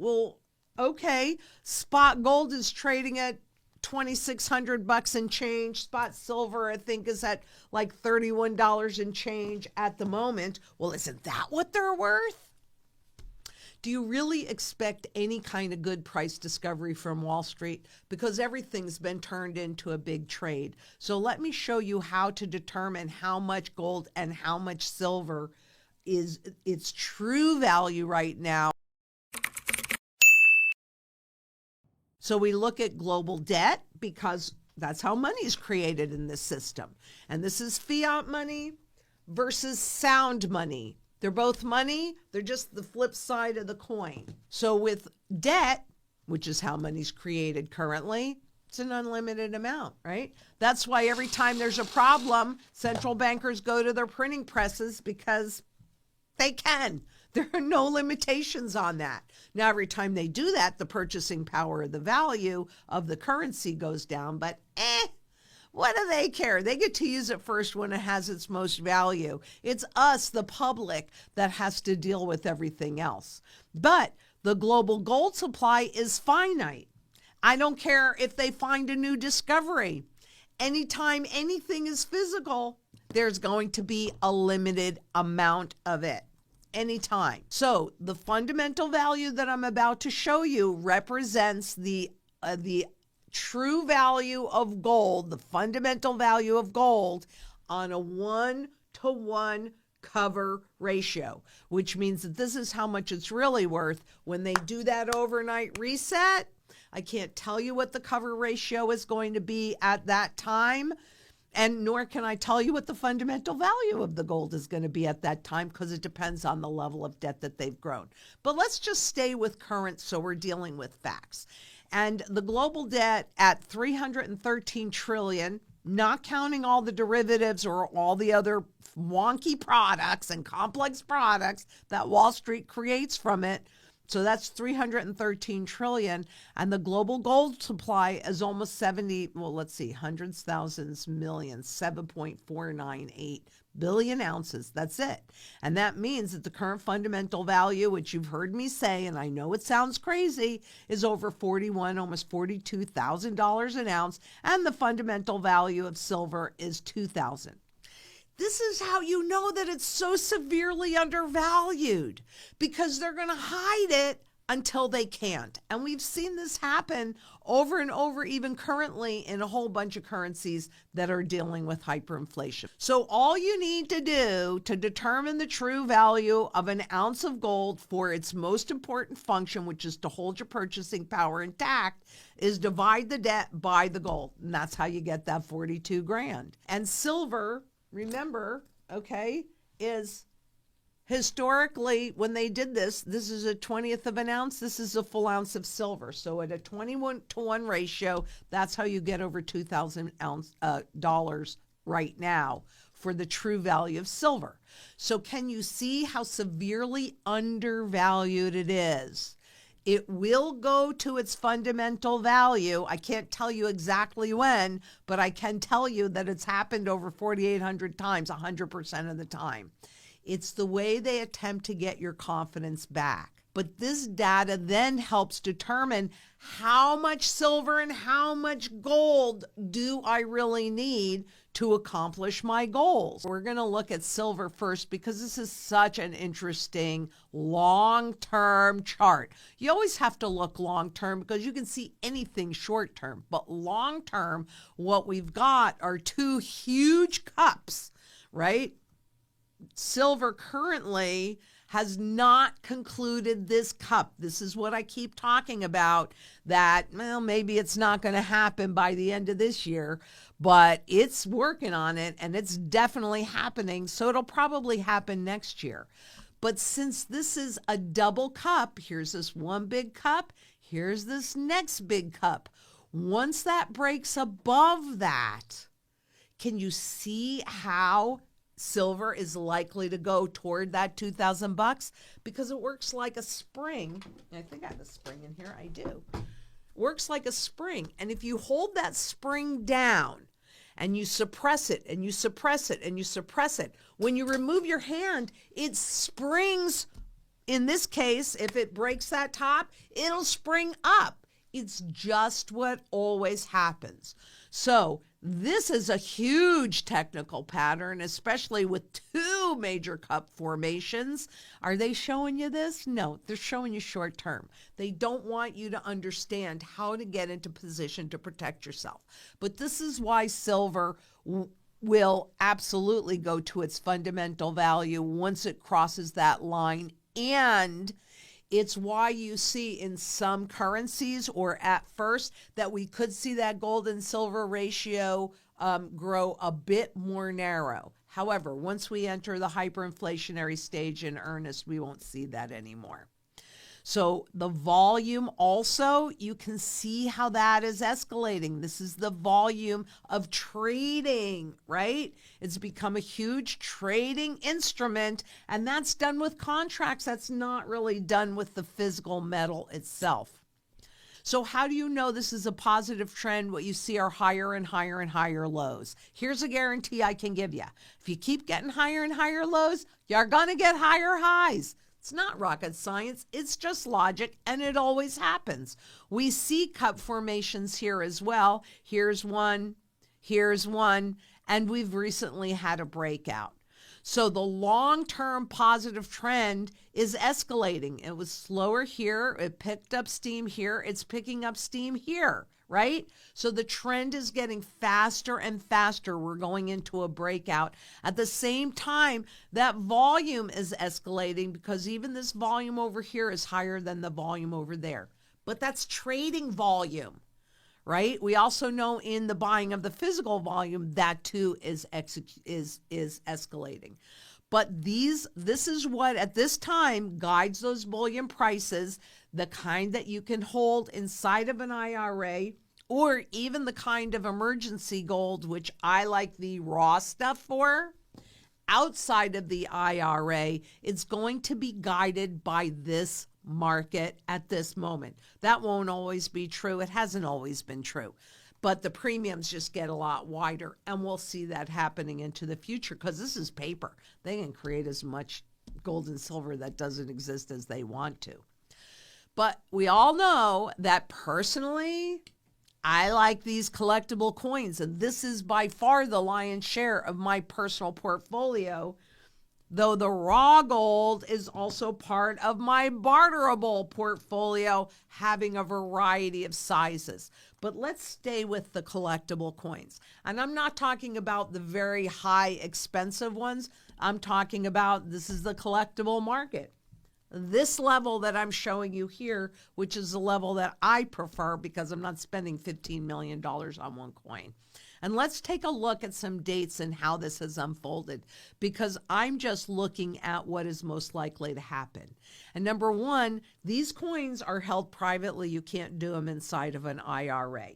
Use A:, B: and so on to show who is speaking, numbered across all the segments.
A: Well, okay, spot gold is trading at $2,600 and change. Spot silver, I think, is at like $31 and change at the moment. Well, isn't that what they're worth? Do you really expect any kind of good price discovery from Wall Street? Because everything's been turned into a big trade. So let me show you how to determine how much gold and how much silver is its true value right now. So we look at global debt because that's how money is created in this system. And this is fiat money versus sound money. They're both money. They're just the flip side of the coin. So with debt, which is how money's created currently, it's an unlimited amount, right? That's why every time there's a problem, central bankers go to their printing presses because they can. There are no limitations on that. Now, every time they do that, the purchasing power of the value of the currency goes down, but what do they care? They get to use it first when it has its most value. It's us, the public, that has to deal with everything else. But the global gold supply is finite. I don't care if they find a new discovery. Anytime anything is physical, there's going to be a limited amount of it. Anytime. So the fundamental value that I'm about to show you represents the true value of gold, the fundamental value of gold on a 1-to-1 cover ratio, which means that this is how much it's really worth. When they do that overnight reset, I can't tell you what the cover ratio is going to be at that time, and nor can I tell you what the fundamental value of the gold is going to be at that time because it depends on the level of debt that they've grown. But let's just stay with current so we're dealing with facts. And the global debt at 313 trillion, not counting all the derivatives or all the other wonky products and complex products that Wall Street creates from it. So that's 313 trillion. And the global gold supply is almost 70, well, let's see, hundreds, thousands, millions, 7.498 billion ounces. That's it. And that means that the current fundamental value, which you've heard me say, and I know it sounds crazy, is over almost $42,000 an ounce. And the fundamental value of silver is $2,000. This is how you know that it's so severely undervalued, because they're going to hide it until they can't. And we've seen this happen over and over, even currently in a whole bunch of currencies that are dealing with hyperinflation. So all you need to do to determine the true value of an ounce of gold for its most important function, which is to hold your purchasing power intact, is divide the debt by the gold. And that's how you get that 42 grand. And silver, remember, okay, is historically, when they did this is a 20th of an ounce. This is a full ounce of silver. So at a 21-to-1 ratio, that's how you get over $2,000 right now for the true value of silver. So can you see how severely undervalued it is? It will go to its fundamental value. I can't tell you exactly when, but I can tell you that it's happened over 4,800 times, 100% of the time. It's the way they attempt to get your confidence back. But this data then helps determine how much silver and how much gold do I really need to accomplish my goals. We're going to look at silver first because this is such an interesting long-term chart. You always have to look long-term because you can see anything short-term. But long-term, what we've got are two huge cups, right? Silver currently has not concluded this cup. This is what I keep talking about, that, well, maybe it's not going to happen by the end of this year, but it's working on it and it's definitely happening. So it'll probably happen next year. But since this is a double cup, here's this one big cup, here's this next big cup. Once that breaks above that, can you see how silver is likely to go toward that $2,000? Because it works like a spring. I think I have a spring in here. I do. Works like a spring. And if you hold that spring down and you suppress it and you suppress it and you suppress it, when you remove your hand, it springs in this case, if it breaks that top, it'll spring up. It's just what always happens. So this is a huge technical pattern, especially with two major cup formations. Are they showing you this? No, they're showing you short term. They don't want you to understand how to get into position to protect yourself. But this is why silver will absolutely go to its fundamental value once it crosses that line. And it's why you see in some currencies, or at first, that we could see that gold and silver ratio grow a bit more narrow. However, once we enter the hyperinflationary stage in earnest, we won't see that anymore. So the volume also, you can see how that is escalating. This is the volume of trading, right? It's become a huge trading instrument, and that's done with contracts. That's not really done with the physical metal itself. So how do you know this is a positive trend? What you see are higher and higher and higher lows. Here's a guarantee I can give you. If you keep getting higher and higher lows, you're going to get higher highs. It's not rocket science. It's just logic, and it always happens. We see cup formations here as well. Here's one, and we've recently had a breakout. So the long-term positive trend is escalating. It was slower here. It picked up steam here. It's picking up steam here, right? So the trend is getting faster and faster. We're going into a breakout. At the same time, that volume is escalating because even this volume over here is higher than the volume over there. But that's trading volume, right? We also know in the buying of the physical volume, that too is escalating. But this is what at this time guides those bullion prices, the kind that you can hold inside of an IRA, or even the kind of emergency gold, which I like the raw stuff for. Outside of the IRA, it's going to be guided by this market at this moment. That won't always be true. It hasn't always been true. But the premiums just get a lot wider, and we'll see that happening into the future because this is paper. They can create as much gold and silver that doesn't exist as they want to. But we all know that personally, I like these collectible coins, and this is by far the lion's share of my personal portfolio, though the raw gold is also part of my barterable portfolio, having a variety of sizes. But let's stay with the collectible coins. And I'm not talking about the very high expensive ones. I'm talking about, this is the collectible market. This level that I'm showing you here, which is the level that I prefer because I'm not spending $15 million on one coin. And let's take a look at some dates and how this has unfolded, because I'm just looking at what is most likely to happen. And number one, these coins are held privately. You can't do them inside of an IRA.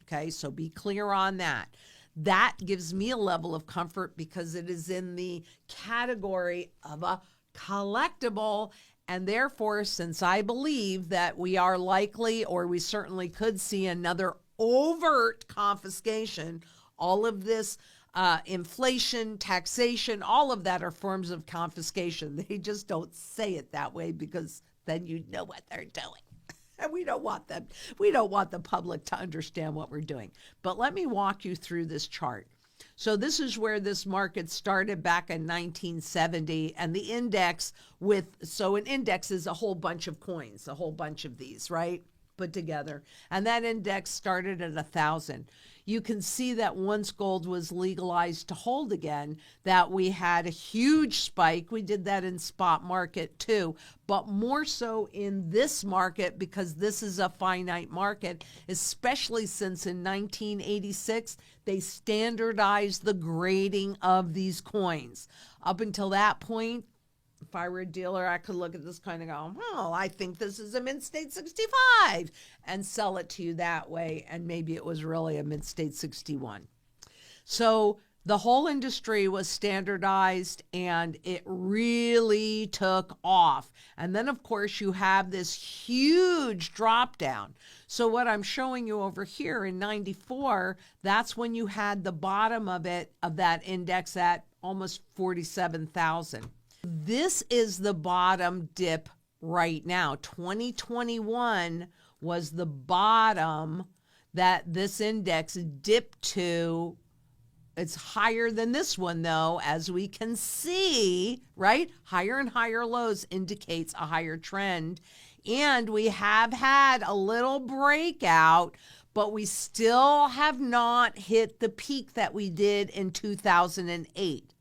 A: Okay, so be clear on that. That gives me a level of comfort because it is in the category of a collectible. And therefore, since I believe that we are likely, or we certainly could see another overt confiscation, all of this inflation, taxation, all of that are forms of confiscation. They just don't say it that way because then you know what they're doing. And we don't want them. We don't want the public to understand what we're doing. But let me walk you through this chart. So this is where this market started back in 1970, and the index so an index is a whole bunch of coins, a whole bunch of these, right, put together. And that index started at 1,000. You can see that once gold was legalized to hold again, that we had a huge spike. We did that in spot market too, but more so in this market because this is a finite market, especially since in 1986, they standardized the grading of these coins. Up until that point, if I were a dealer, I could look at this kind of go, oh, I think this is a mid-state 65 and sell it to you that way. And maybe it was really a mid-state 61. So the whole industry was standardized and it really took off. And then, of course, you have this huge drop down. So what I'm showing you over here in 94, that's when you had the bottom of it, of that index at almost 47,000. This is the bottom dip right now. 2021 was the bottom that this index dipped to. It's higher than this one, though, as we can see, right? Higher and higher lows indicates a higher trend. And we have had a little breakout, but we still have not hit the peak that we did in 2008,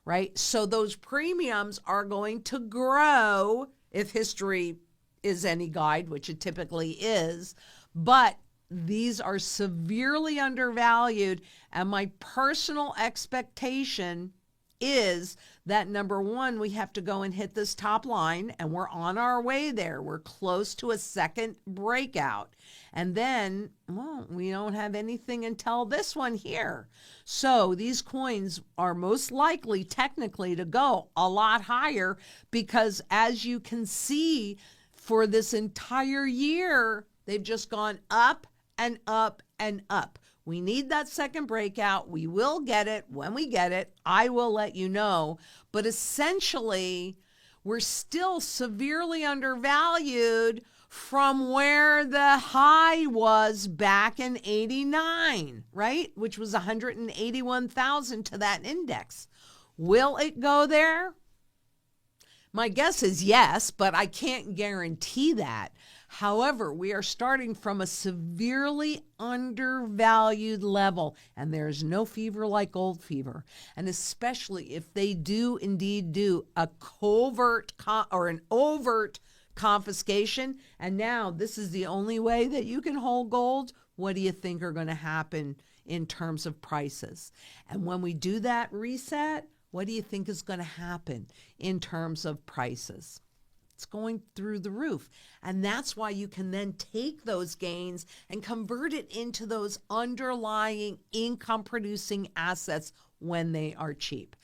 A: right? So those premiums are going to grow if history is any guide, which it typically is, but these are severely undervalued, and my personal expectation is that, number one, we have to go and hit this top line, and we're on our way there. We're close to a second breakout. And then, well, we don't have anything until this one here. So these coins are most likely technically to go a lot higher because, as you can see, for this entire year, they've just gone up and up and up. We need that second breakout. We will get it. When we get it, I will let you know. But essentially, we're still severely undervalued from where the high was back in 89, right? Which was 181,000 to that index. Will it go there? My guess is yes, but I can't guarantee that. However, we are starting from a severely undervalued level, and there's no fever like gold fever. And especially if they do indeed do a covert or an overt confiscation, and now this is the only way that you can hold gold, what do you think are going to happen in terms of prices? And when we do that reset, what do you think is going to happen in terms of prices? It's going through the roof. And that's why you can then take those gains and convert it into those underlying income producing assets when they are cheap.